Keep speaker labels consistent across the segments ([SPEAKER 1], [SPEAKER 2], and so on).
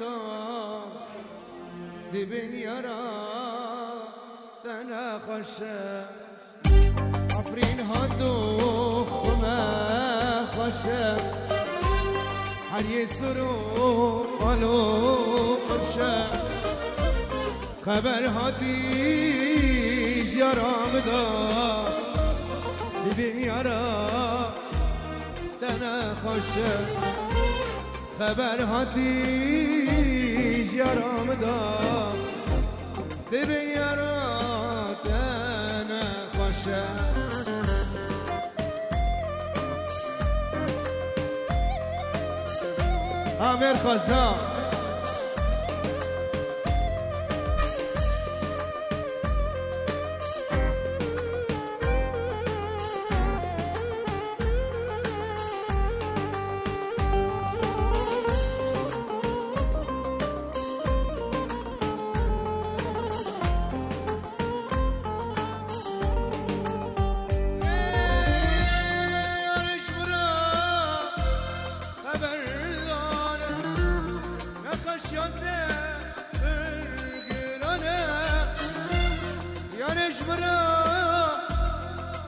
[SPEAKER 1] بدار دبن يرى تنا خشى عفرين هدوخ وما خشى حر يسرو قالوا قرشى خبر هاتيش يرى بدار دبن يرى تنا خشى خبر هاتیش یارم دار دبن یارا تنه خوشه آمیر خزان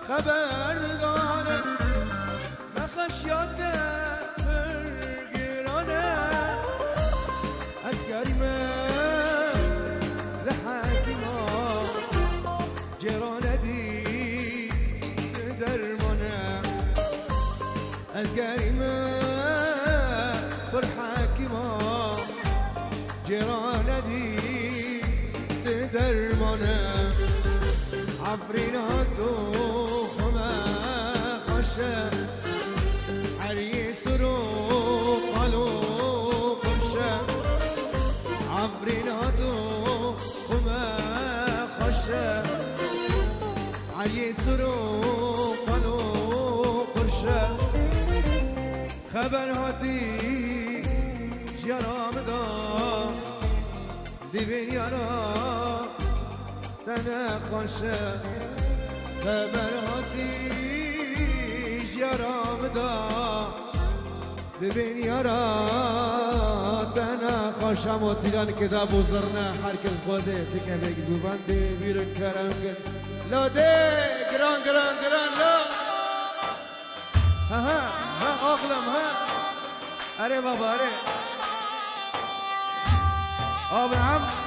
[SPEAKER 1] خبر دانه نخشیات فرگرانه از گریمه لحکیما جرانه دی درمانه از گریمه فرحکیما جرانه دی درمانه عفریناتو عريس رو قالوا قرشة عفريناتو وما خشة عريس رو قالوا قرشة خبر هاتي جرام دار دبن يرى تنا خشة خبر هاتي یارم دا دبین یارا تنها خوشم و تیران کتاب و زرنه هر کس خوده دیگه بگی ببنده بیرون کرم گل لاده گران گران گران لا ها آقلم ها اره بابا اره آب نعم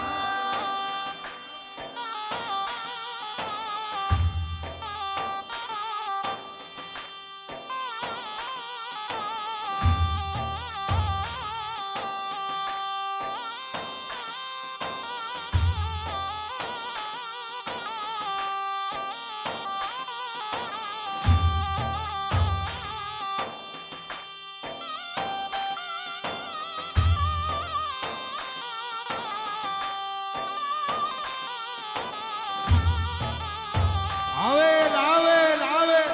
[SPEAKER 1] عويل عويل عويل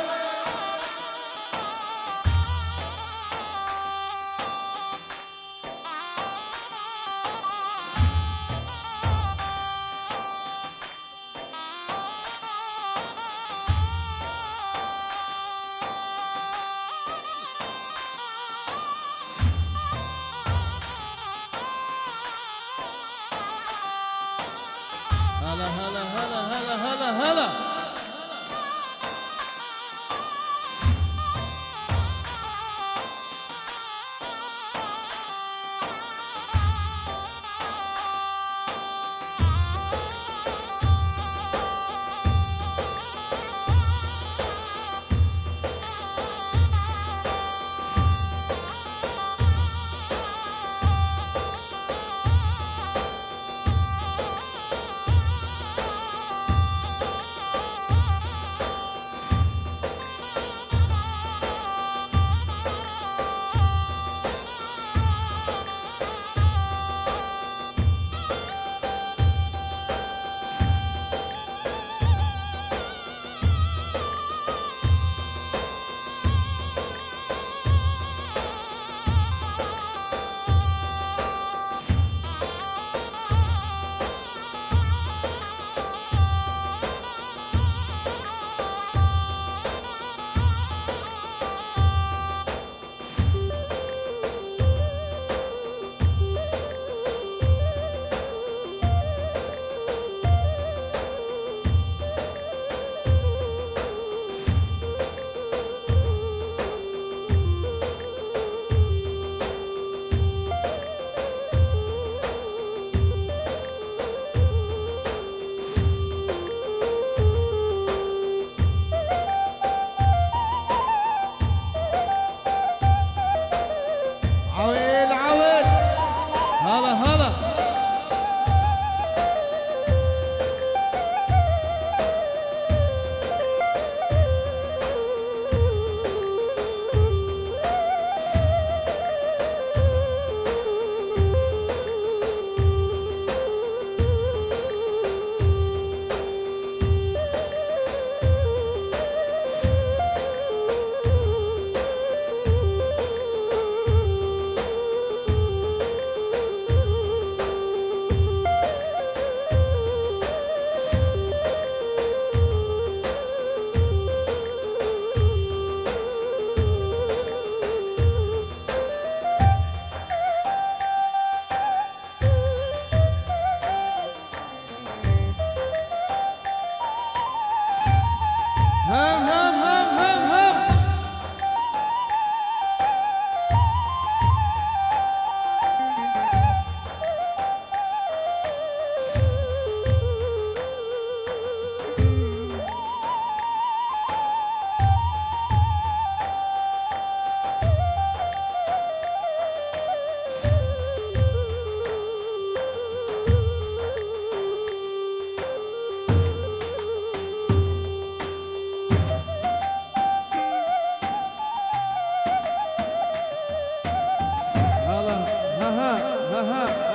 [SPEAKER 1] هلا هلا هلا هلا هلا هلا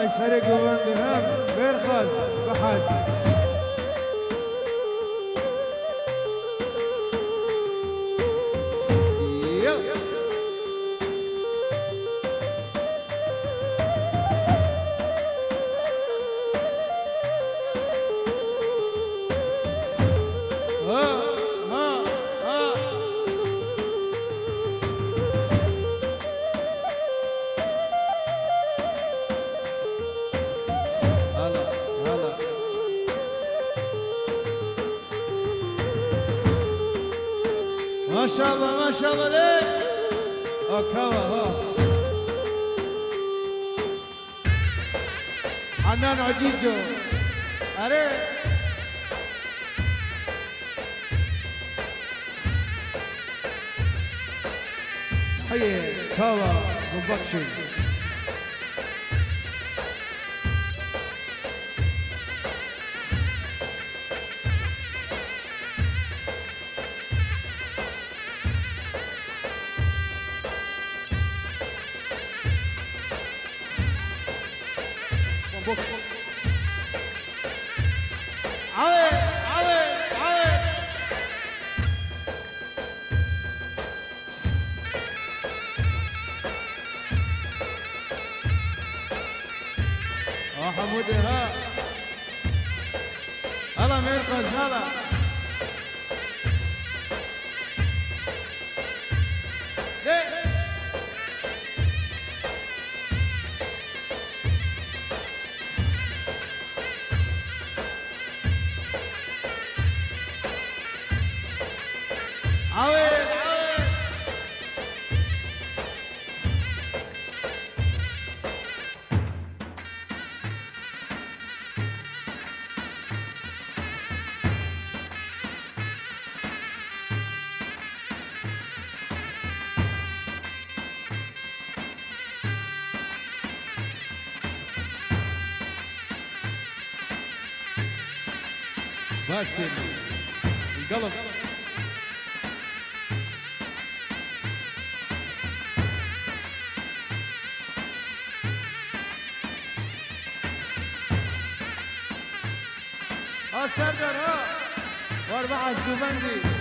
[SPEAKER 1] اي سرق وبندهم بيرخز بحز ما شاء الله ما شاء الله ليه كوا ها حنان عجيجو اري حي كوا برودكشن عوي عوي عوي حمودي ها هلا ميرقز هلا ليه عويل عويل باسل القلب سردر ها واربعة سكوبندي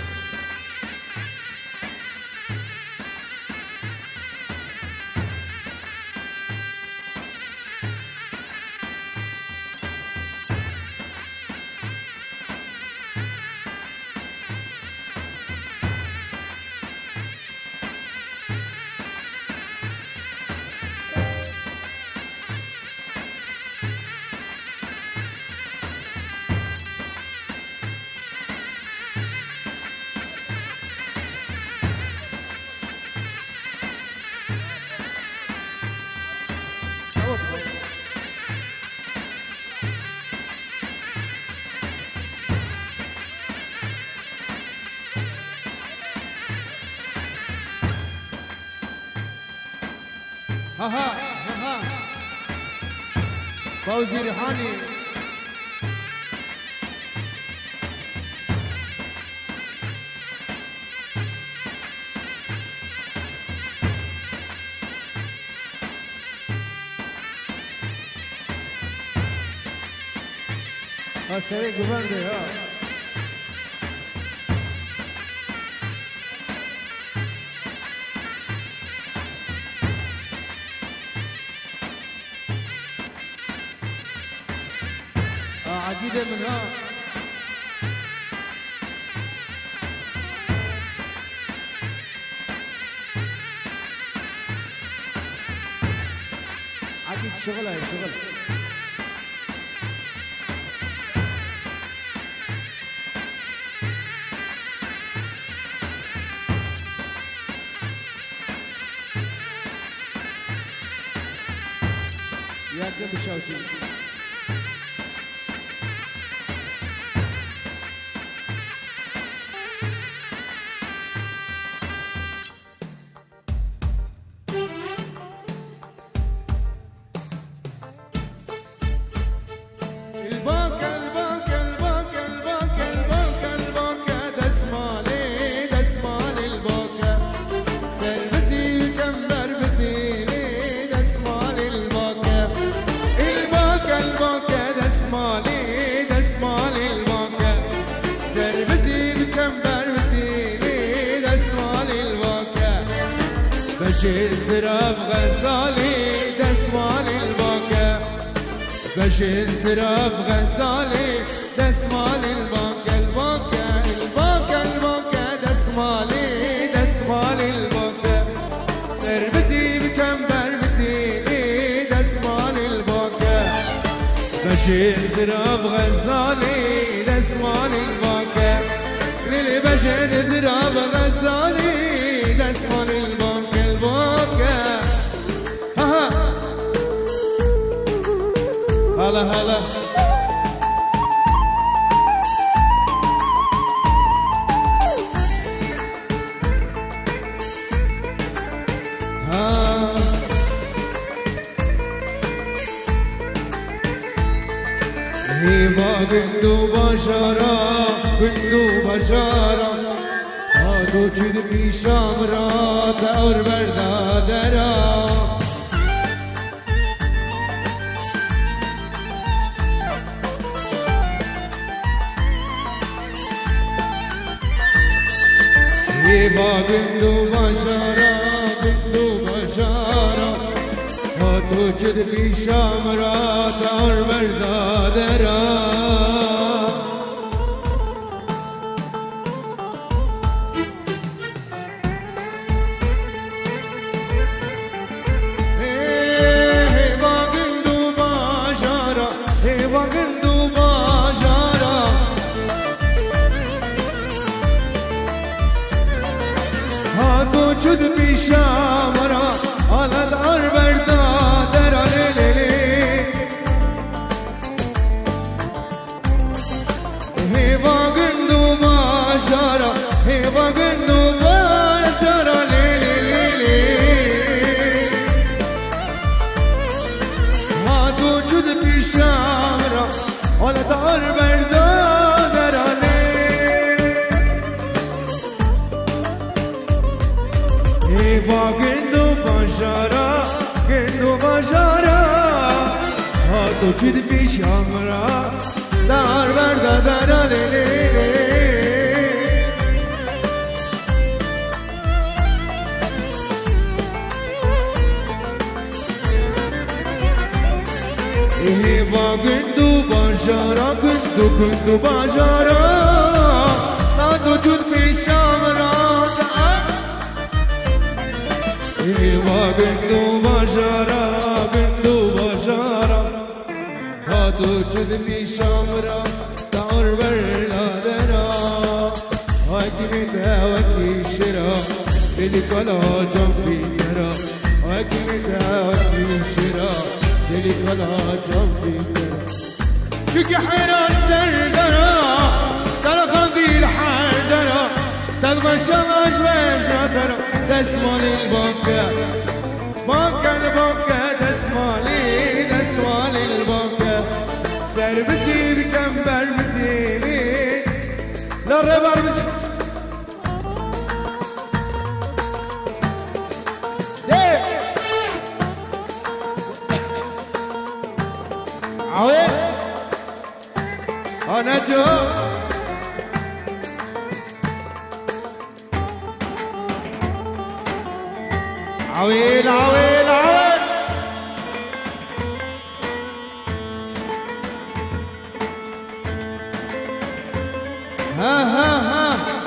[SPEAKER 1] ها فوزي ريحاني سريع قبندي ها عقيدة من ها عقيد شغلها شغل يا كم شاوشي باش انزرف غزالي دسمال البنكة البنكة البنكة البنكة دسمالي دسمال البنكة سربسي بكمبر بديني دسمال البنكة باش انزرف غزالي دسمال البنكة للي باش انزرف غزالي دسمال البنكة البنكة هلا هلا هيبا بندو بشارة بندو بشارة هادو جد بيشامرا دور بردادرا هيبا بندو بشارة بندو بشارة هاتو جد بيشامرا دور بردادرا جد بشامرة على الأرض بردادرة ليلي هيبا قندو بشارة هيبا قندو بشارة ليلي هاتو جد بشامرة على الأرض بردادرة هيبا قندو بشارة قندو بشارة هاتو جد بشامرة دار بردادرة ليلي هيبا قندو بشارة قندو بشارة هاتو جد بشامرة هيبا بندو بشارة بندو بشارة هاتو جدني شامرة دور بردادرا هاكي متهاوكي شرا دلي كلا جنبي ترى هاكي متهاوكي شرا دلي كلا جنبي ترى شكي حيران سردرا اشترى خنديل حردرا سلمى الشماش بشرة دسمالي البنكة بنكة البنكة دسمالي دسمالي البنكة سربسي بكمبر مديني للربر مش عوين أنا جو عويل عويل عويل ها ها ها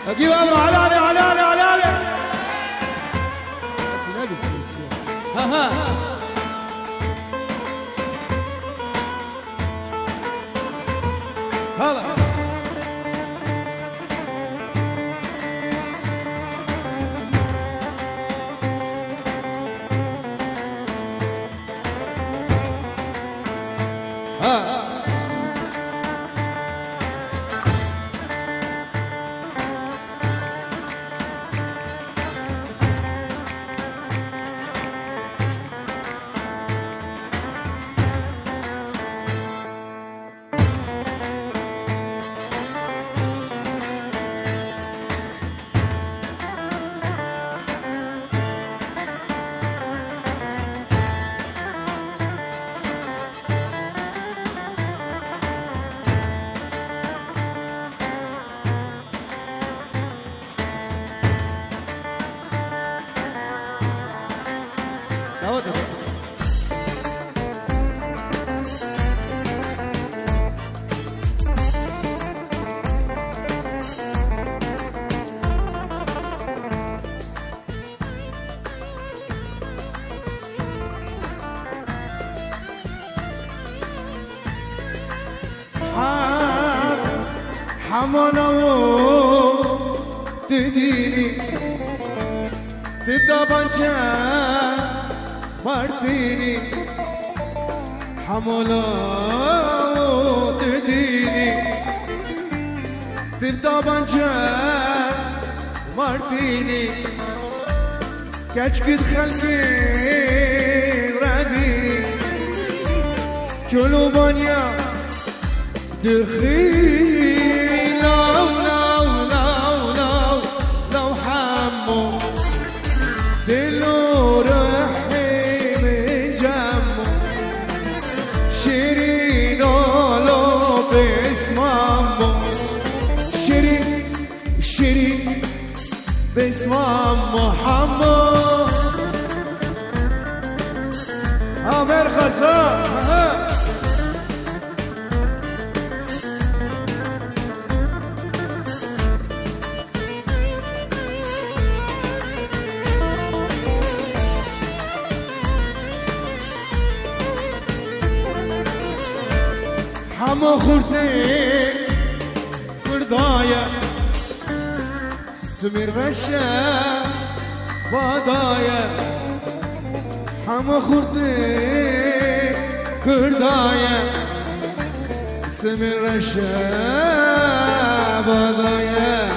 [SPEAKER 1] اجيب امره على علي على علي على علي بس لابس ها ها هلا حملوا تديني تدبنجا مرتيني حملوا تديني تدبنجا مرتيني كشكت خلقي رابيني جلوبانيا دخيل دلو رحي من جمو شيرين ولو باسم امو شيرين شيرين باسم امو حمو عمر خزان حمو خردي فردايا سمير رشا بادايا حمو خردي فردايا سمير رشا بادايا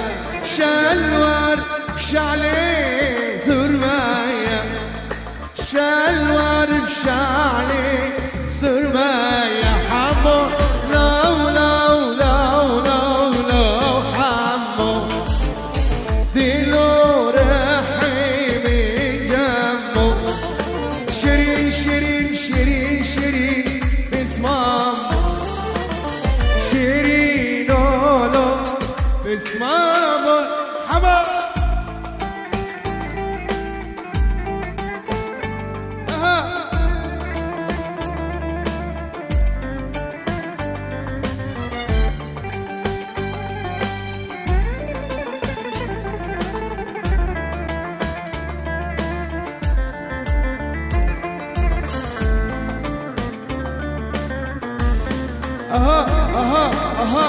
[SPEAKER 1] شلوار بشعلي زرمايا شلوار بشعلي زرمايا حمو اسمه حمد اها اها اها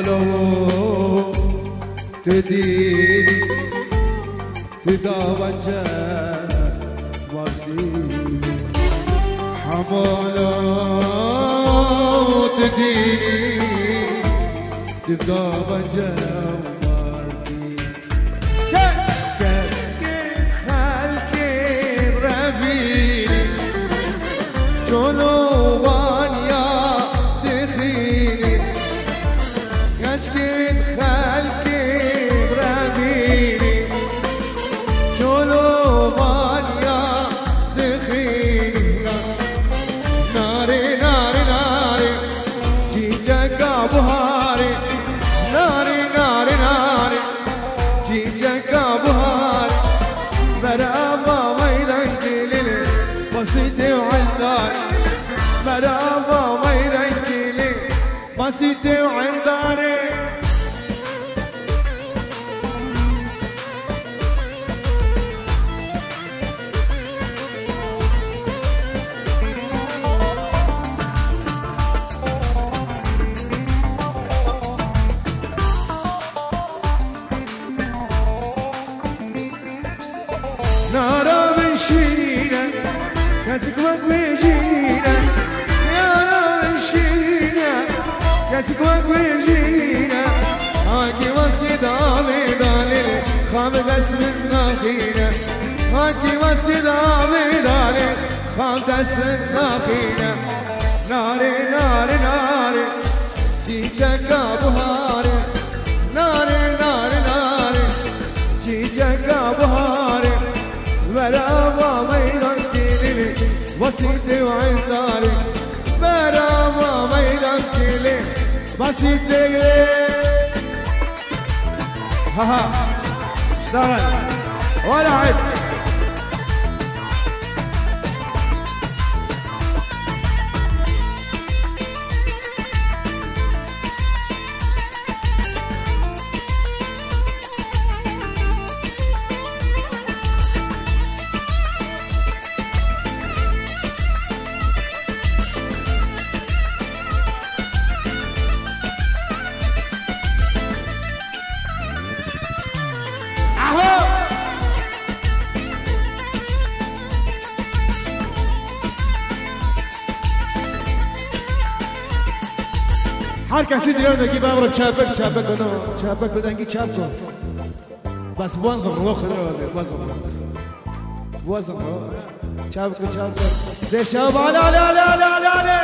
[SPEAKER 1] حملوا تديني تداوجا ورديني حملوا تديني تداوجا ورديني كتكت خلقي ربيني جنوبان يا دخيني كتكت خلقي ربيني جنوبان يا دخيني ناري ناري ناري جيجك بهاري ناري ناري بسيطة وعنداري نارا من شيرينا كاسك وقوي جينا نارا من شيرينا كاسك وقوي جينا هاكي وصي دالي دالي خام دس من ناخينا هاكي وصي دالي دالي خام دس من ناخينا ناري ناري ناري جيتك بهاري ناري ناري ناري جيتك بهاري برا ميدان كيلي بسيطة وعنداري برا ميدان كيلي بسيطة ها اشتغل ولا عيب هر کسی دیگر نگی بابرو چابک چابک کنو چابک بدنگی چاب کن بس وزن رو خدا وزن رو چاب کن چاب کن دشاب علا علا علا علا علا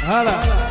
[SPEAKER 1] هلا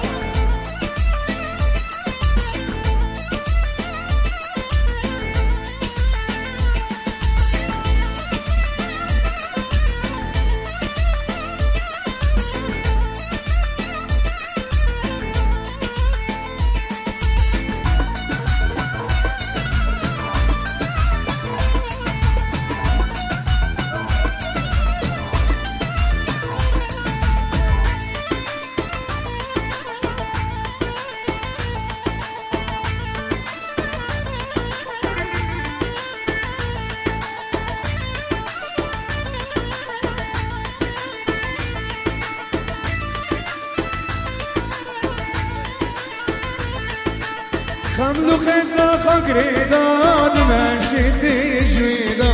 [SPEAKER 1] خملو خزا خاكريدان ماشيتي جويدا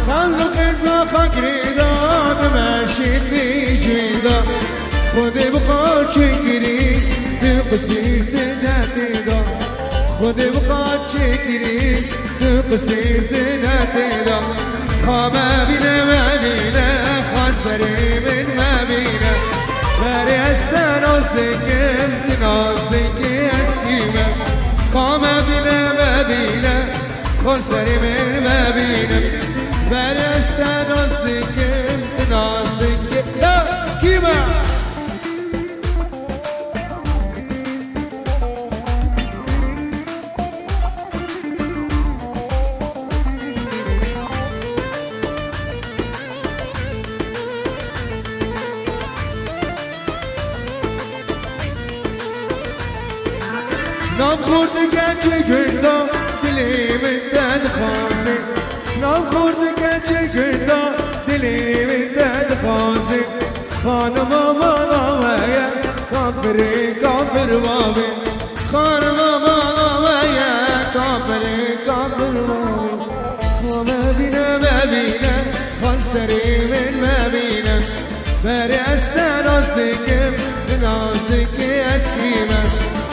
[SPEAKER 1] خملو خزا خاكريدان ماشيتي جويدا خودي بقى تشكري تقصير تناتيدا خودي بقى تشكري تقصير تناتيدا خاما بينا ما بينا خسري من ما بينا ماري استنازدك انت نازدك اسكيما قام بنا مدينة خسري من مدينة بلست نصدك انت نصدك لا كيما نام خورد گنج گندا دلی من دد خازه نام خورد گنج گندا دلی من دد خازه خانم مالا کافر کافر بابه خانم مالا کافر کافر بابه خام بینه مبینه خان سری من مبینه بری است نازدکم نازدک اسکیمه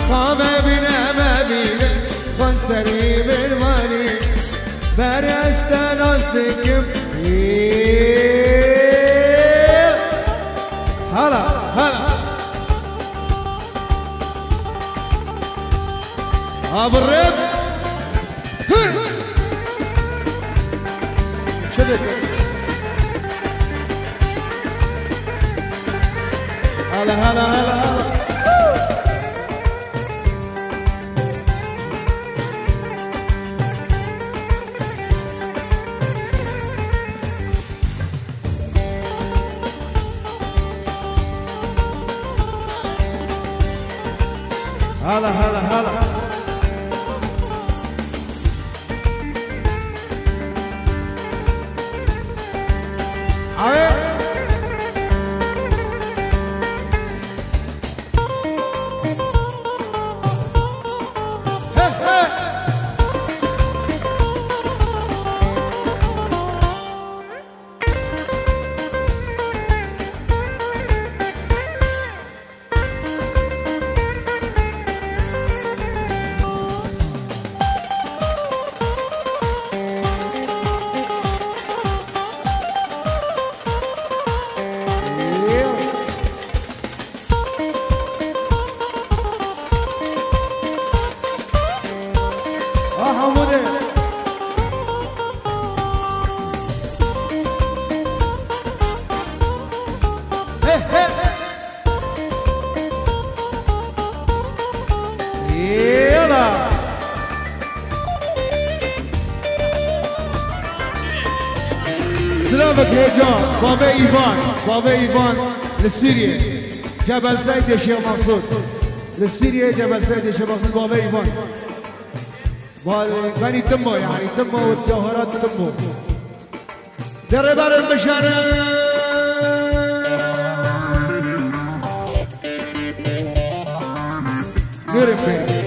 [SPEAKER 1] خام بینه مبینه خان سری من مانی بری است نازدکم هلا هلا ابو الرب شدك هلا هلا هلا هلا هلا هلا هلا عوي سلامك يا جان بابا ايفان بابا ايفان لسوريا جبل سيد يا شيخ مقصود لسوريا جبل سيد يا شيخ مقصود بابا ايفان غني تمه يعني تمه والجوهرات تمه دربار المشارع نورنبرغ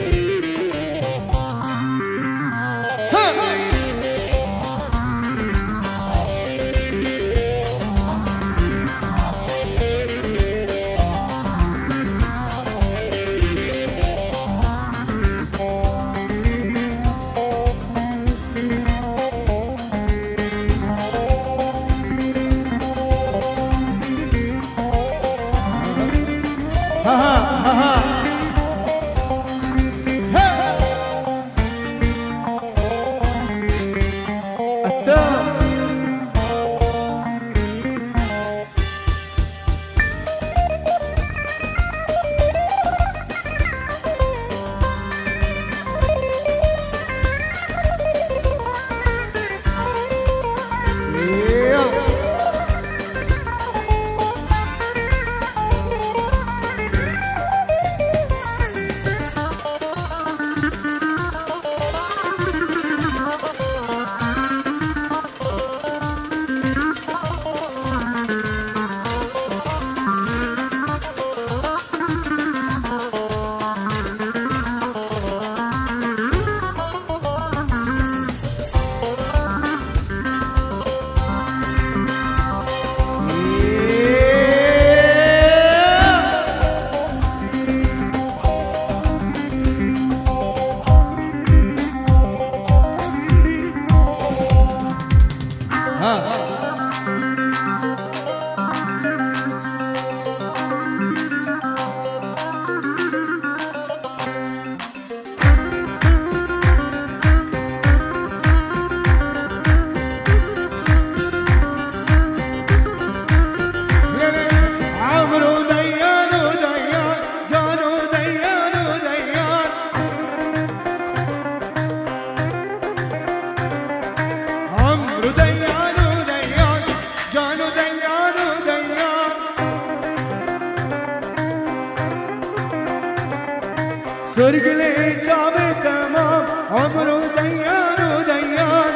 [SPEAKER 1] سرقلي جاب تمام عمره ديان وديان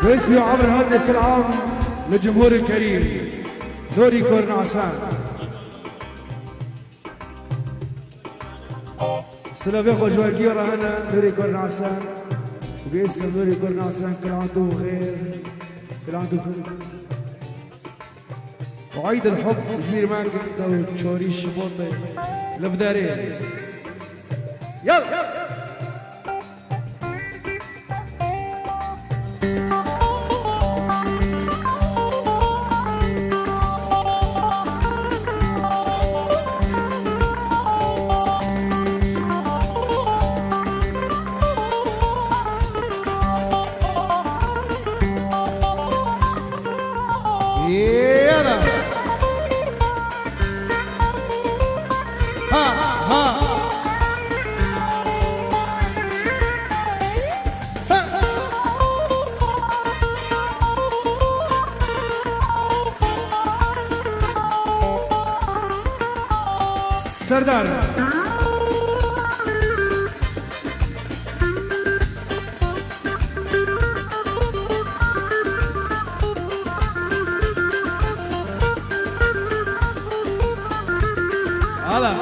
[SPEAKER 1] باسمي عمر هدي كل عام للجمهور الكريم نوري كورنعسان سلافي خوشوا كيرا هنا نوري كورنعسان وباسم نوري كورنعسان كل عام وانتم بخير كل عام وانتم بخير وعيد الحب كبير معك انت وتشوري الشبوطه لفدارين يلا يلا ها ها سردار هلا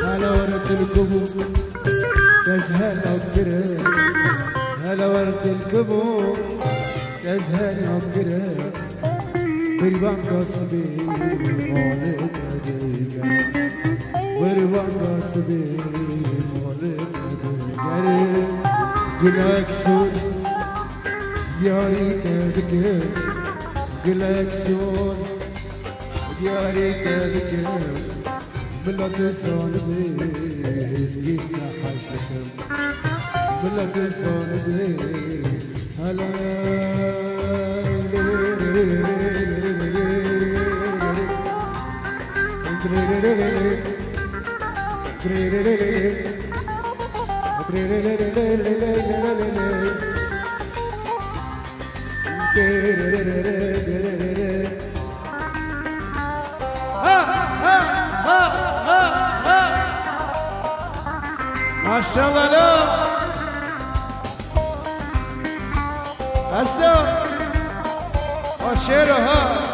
[SPEAKER 1] هلا ورد الكبوب تزهل عكرة هلا ورد الكبوب تزهل عكرة بربان قصبي مولد أديقا بربان قصبي مولد أديقا قلك سور ياري تذكر قلك سور ياري تذكر بلا تسون بيه يستحس لكم بلا تسون بيه هلا ما شاء الله لا هسه وشيره ها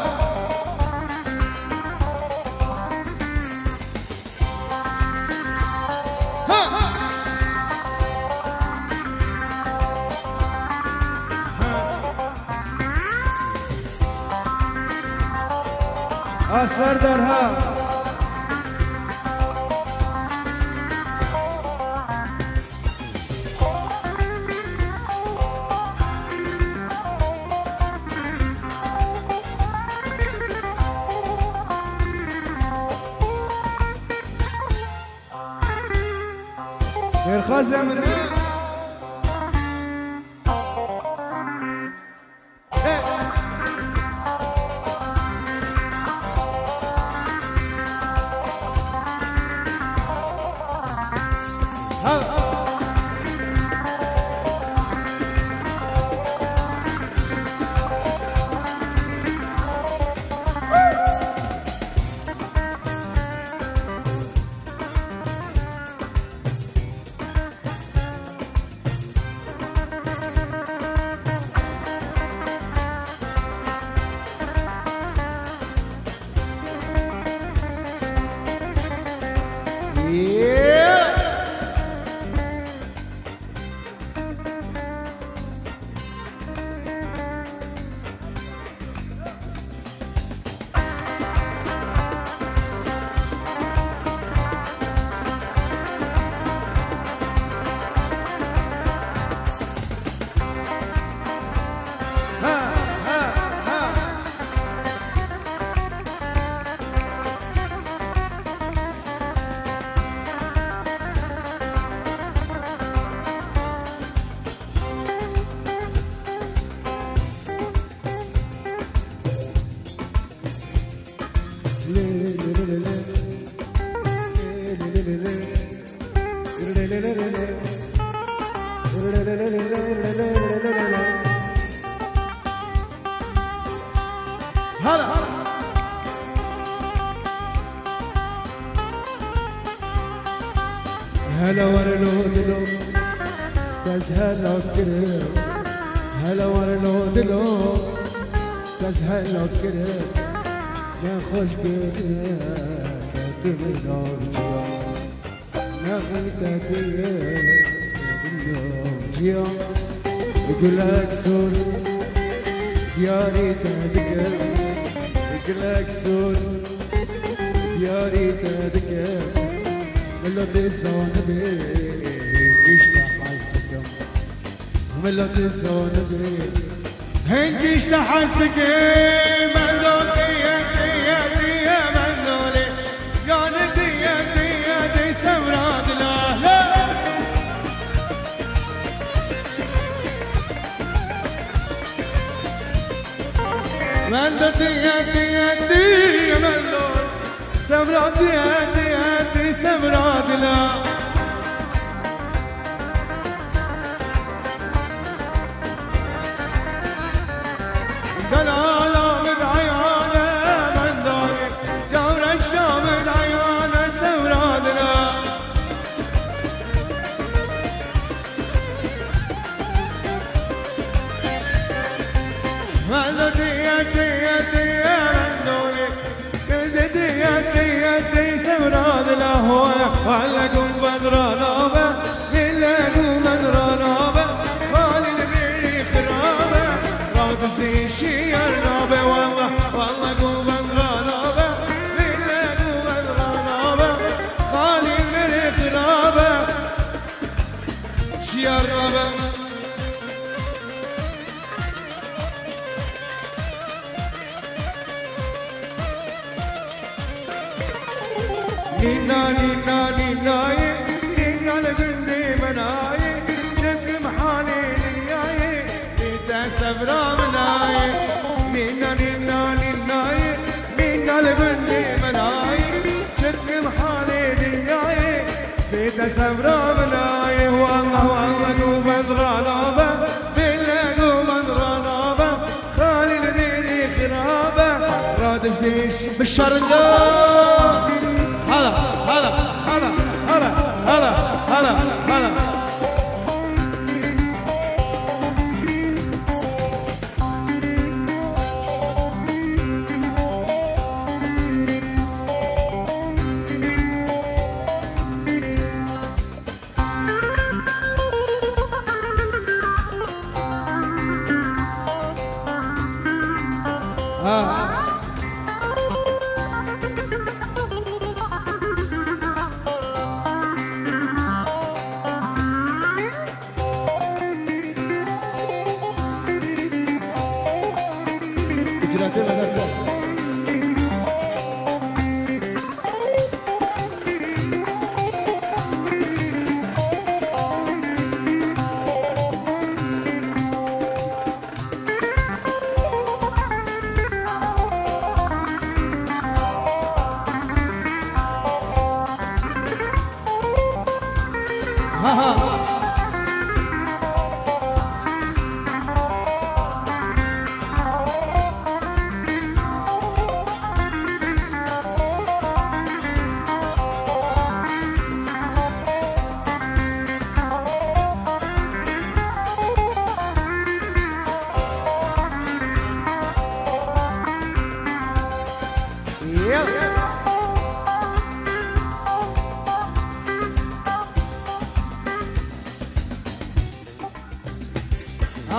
[SPEAKER 1] سردار ها غير خازم من هلا هلا ورلو دلو تزهلو كريم هلا ورلو دلو تزهلو كريم يا خوش كريم تبنو يا غيتا يقول لك سول يا ريت ذكر يقول لك سول يا ريت ذكر ملو تسون بي يشتاح حزتكم ملو تسون بي هنك يشتاح حزتكم ملو تيا تيا تيا ملو لي يعني تيا تيا تي سوراد لا لا ملو تيا تيا تيا ملو سوراد تيا تيا تي سوراد لا دلالة من عيانة من داري جور الشام من عيانة سوراد لا ملو تيا تيا تيا من داري لا هو علقوا بدرانابه يلقوا بدرانابه خالد بيري خرابه راضي شيرنابه والله والله بدرانابه يلقوا بدرانابه خالد بيري خرابه شيرنابه نينا نينا نيناي نينا لبندي مناي شك محالي نياي نيتا سفرا مناي نينا نينا نيناي نينا لبندي مناي شك محالي نياي نيتا سفرا مناي والله والله قو بدرانابه بالله بدرانابه خالي لديني خرابه رادسيش بالشرقة هلا هلا هلا هلا هلا هلا هلا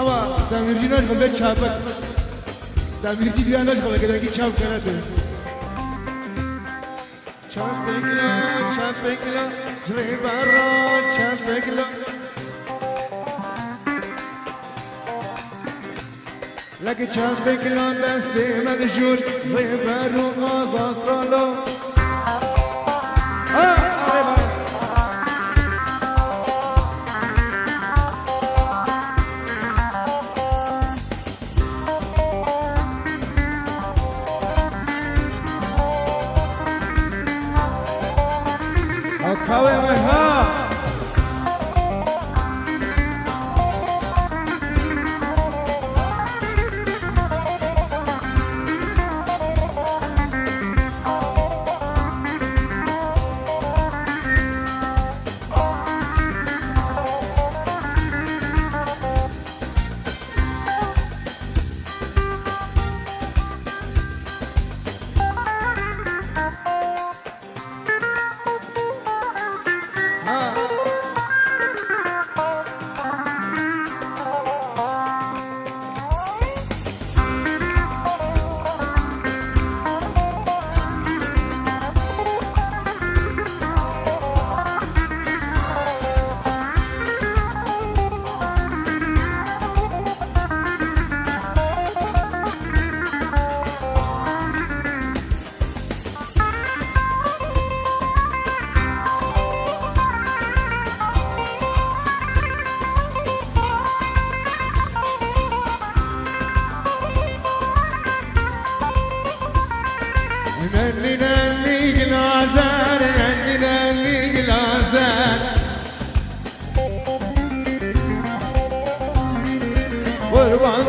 [SPEAKER 1] Ama tamircinin aşkına çarpık. Tamirci bir an aşkına kadar ki çarp çanadı. Çarpıkla, jre barra çarpıkla. Laki çarpıkla deste medjur, jre barra azatralo. Kawe ha.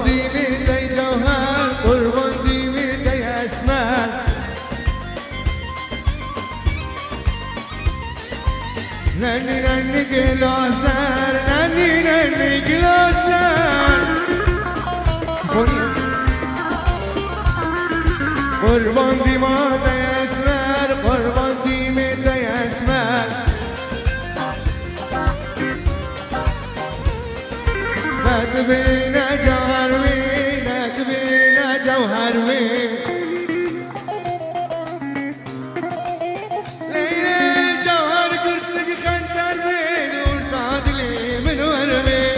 [SPEAKER 1] دي ميتي جوهر قربان دي ميتي اسمر نني نني جلوسر نني نني جلوسر قربان دي ميتي اسمر قربان دي ميتي اسمر نكبينا جوهر وين نكبينا جوهر وين ليلى جوهر كرسك خنجر وين ورطاد لي من ورمي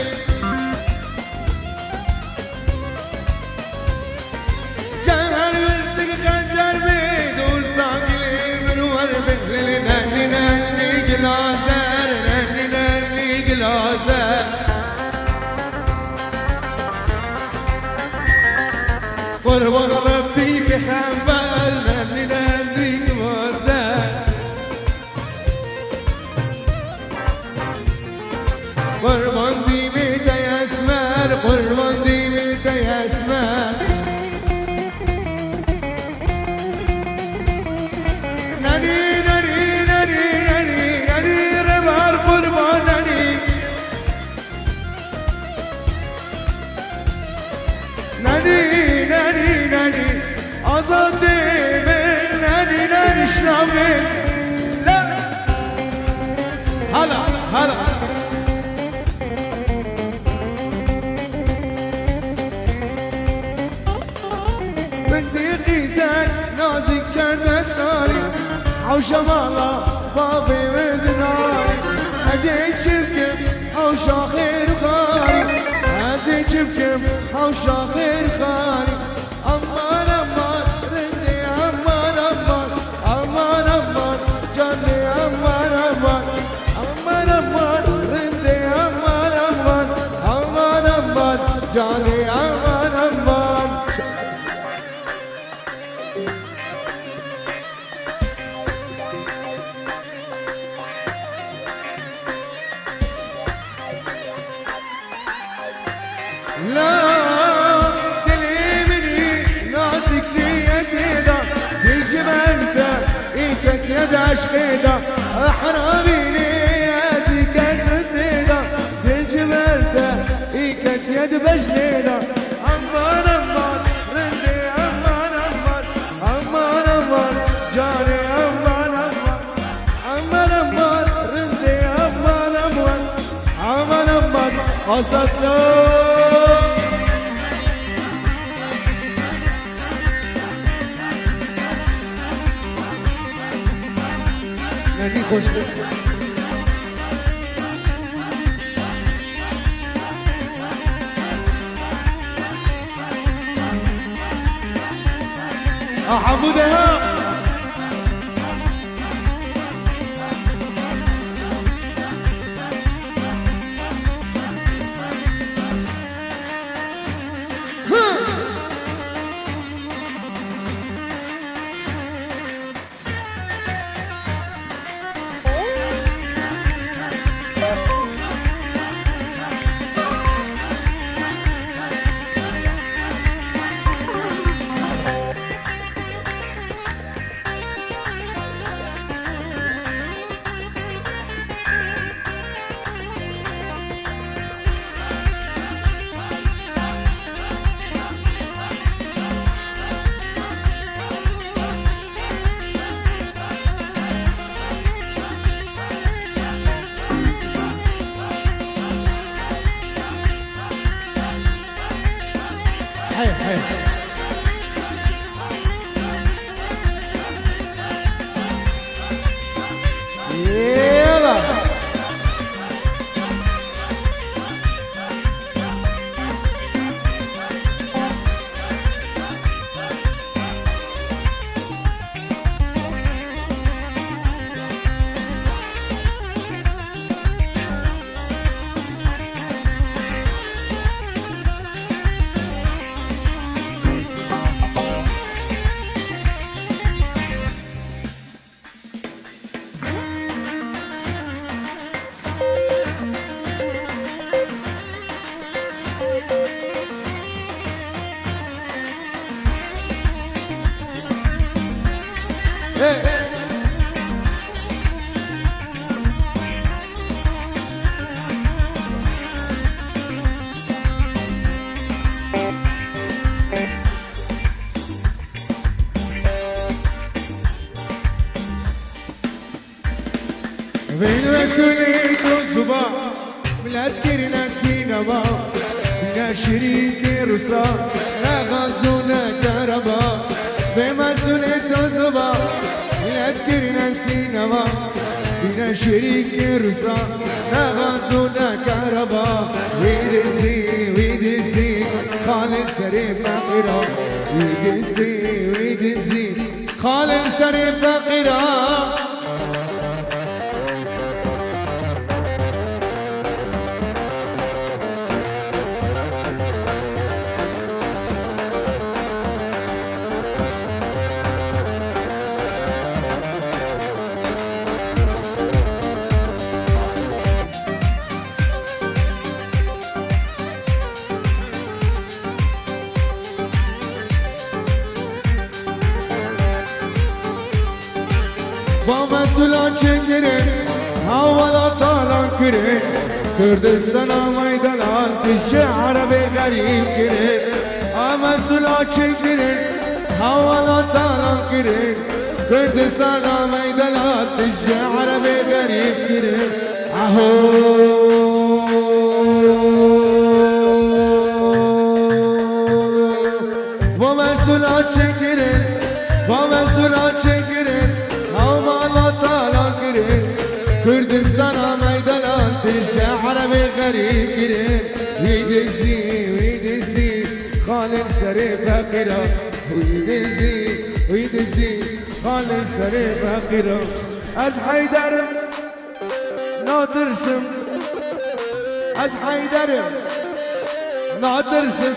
[SPEAKER 1] جوهر كرسك خنجر وين ورطاد لي من ورمي نني نني جلوسر نني نني جلوسر قربان ربي في خنبال نني نني موزان قربان دي ميتي اسمر قربان دي ميتي اسمر نني نني نني نني نني ربار قربان نني نني نني نني أصدي من نني نني شنوي لا هلا هلا بدي قيزان نازك جرد ساري عوشة مالا بابي ودناري أديك شفكم عوشة خير خاري أزيك شفكم عوشة خير خاري أمان أمان رندي أمان أمان أمان أمان جاني أمان أمان أمان أمان رندي أمان أمان أمان أمان جاني أمان أمان لا تليمني ناسك تيديدا تلجمن دا إيكك يد عشقيدا أحراميني ياسك تديدا تلجمن دا إيكك يد بجليدا أمان أمان رندي أمان أمان أمان أمان جاني أمان أمان أمان أمان رندي أمان أمان أمان أمان أصدنا نني خوش حمودها حي حي يلا بين رسولي الصبا من أذكر ناسينا با بنا شريك رصا لا غازونا كهربا بين رسولي الصبا من أذكر ناسينا با بنا شريك رصا لا غازونا كهربا ويدزي خالد سري فقيرا ويدزي خالد سري فقيرا بابا سلا چکرین حوالا تالان کرین کردستانا میدانان تجه عربی غریب کرین بابا سلا چکرین حوالا تالان کرین کردستانا میدانان تجه عربی غریب کرین اهو بابا سلا چکرین بابا سلا چکرین كردستان ميدان ترجع عربي غريب كرين ويدزي خالد سري فقيرة ويدزي خالد سري فقيرة از حيدر ناطرسم از حيدر ناطرسم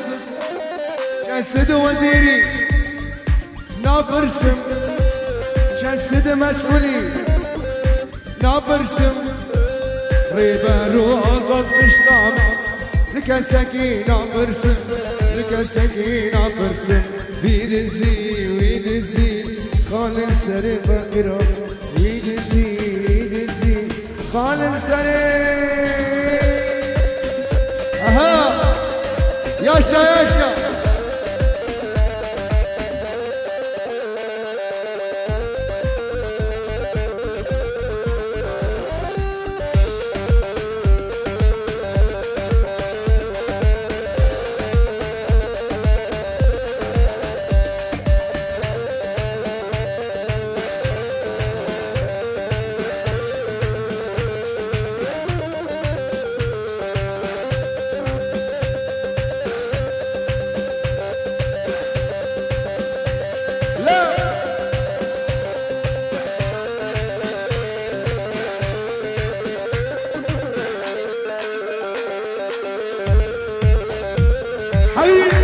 [SPEAKER 1] جسد وزيري نابرسم جسد مسؤولي نابرسم ريبانو أصد مشتام لك سكينة برسم لك سكينة برسم ويدزي خالد سري فقيرة ويدزي خالد سري أها ياشا حي